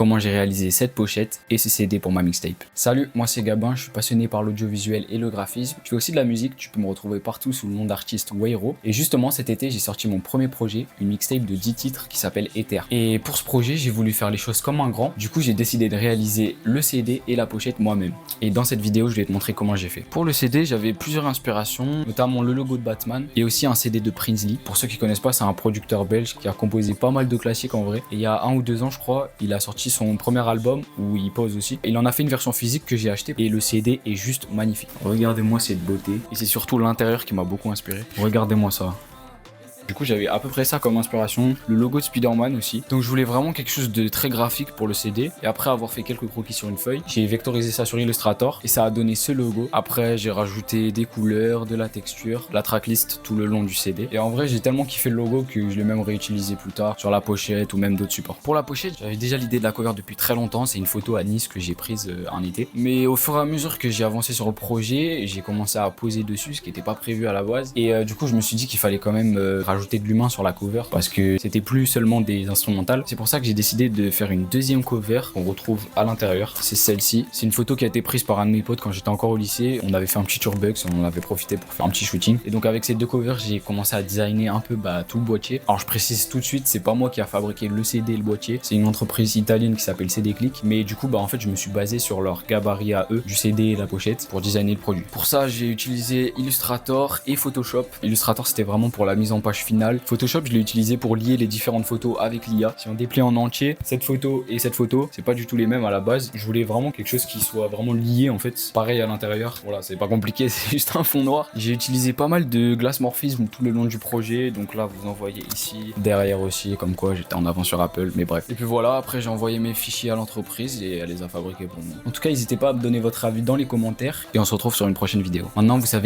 comment j'ai réalisé cette pochette et ce CD pour ma mixtape. Salut, moi c'est Gabin, je suis passionné par l'audiovisuel et le graphisme. Je fais aussi de la musique, tu peux me retrouver partout sous le nom d'artiste Wayro. Et justement cet été j'ai sorti mon premier projet, une mixtape de 10 titres qui s'appelle Ether. Et pour ce projet j'ai voulu faire les choses comme un grand, du coup j'ai décidé de réaliser le CD et la pochette moi-même. Et dans cette vidéo je vais te montrer comment j'ai fait. Pour le CD j'avais plusieurs inspirations, notamment le logo de Batman et aussi un CD de Prinsley. Pour ceux qui connaissent pas, c'est un producteur belge qui a composé pas mal de classiques en vrai. Et il y a 1 ou 2 ans je crois, il a sorti son premier album où il pose aussi. Et il en a fait une version physique que j'ai acheté et le CD est juste magnifique. Regardez-moi cette beauté. Et c'est surtout l'intérieur qui m'a beaucoup inspiré. Regardez-moi ça. Du coup j'avais à peu près ça comme inspiration, le logo de Spider-Man aussi. Donc je voulais vraiment quelque chose de très graphique pour le CD. Et après avoir fait quelques croquis sur une feuille, j'ai vectorisé ça sur Illustrator et ça a donné ce logo. Après j'ai rajouté des couleurs, de la texture, la tracklist tout le long du CD. Et en vrai j'ai tellement kiffé le logo que je l'ai même réutilisé plus tard sur la pochette ou même d'autres supports. Pour la pochette j'avais déjà l'idée de la cover depuis très longtemps, c'est une photo à Nice que j'ai prise en été. Mais au fur et à mesure que j'ai avancé sur le projet, j'ai commencé à poser dessus, ce qui n'était pas prévu à la base. Et du coup je me suis dit qu'il fallait quand même rajouter de l'humain sur la cover parce que c'était plus seulement des instrumentales. C'est pour ça que j'ai décidé de faire une deuxième cover qu'on retrouve à l'intérieur. C'est celle-ci. C'est une photo qui a été prise par un de mes potes quand j'étais encore au lycée. On avait fait un petit Turbex, on en avait profité pour faire un petit shooting. Et donc avec ces deux covers, j'ai commencé à designer un peu tout le boîtier. Alors je précise tout de suite, c'est pas moi qui a fabriqué le CD et le boîtier. C'est une entreprise italienne qui s'appelle CD Click. Mais du coup, en fait, je me suis basé sur leur gabarit à eux du CD et la pochette pour designer le produit. Pour ça, j'ai utilisé Illustrator et Photoshop. Illustrator, c'était vraiment pour la mise en page finale. Photoshop, je l'ai utilisé pour lier les différentes photos avec l'IA. Si on déplie en entier cette photo et cette photo, c'est pas du tout les mêmes à la base. Je voulais vraiment quelque chose qui soit vraiment lié en fait. Pareil à l'intérieur. Voilà, c'est pas compliqué, c'est juste un fond noir. J'ai utilisé pas mal de glace morphisme tout le long du projet. Donc là, vous en voyez ici, derrière aussi, comme quoi j'étais en avant sur Apple, mais bref. Et puis voilà, après j'ai envoyé mes fichiers à l'entreprise et elle les a fabriqués pour moi. En tout cas, n'hésitez pas à me donner votre avis dans les commentaires et on se retrouve sur une prochaine vidéo. Maintenant, vous savez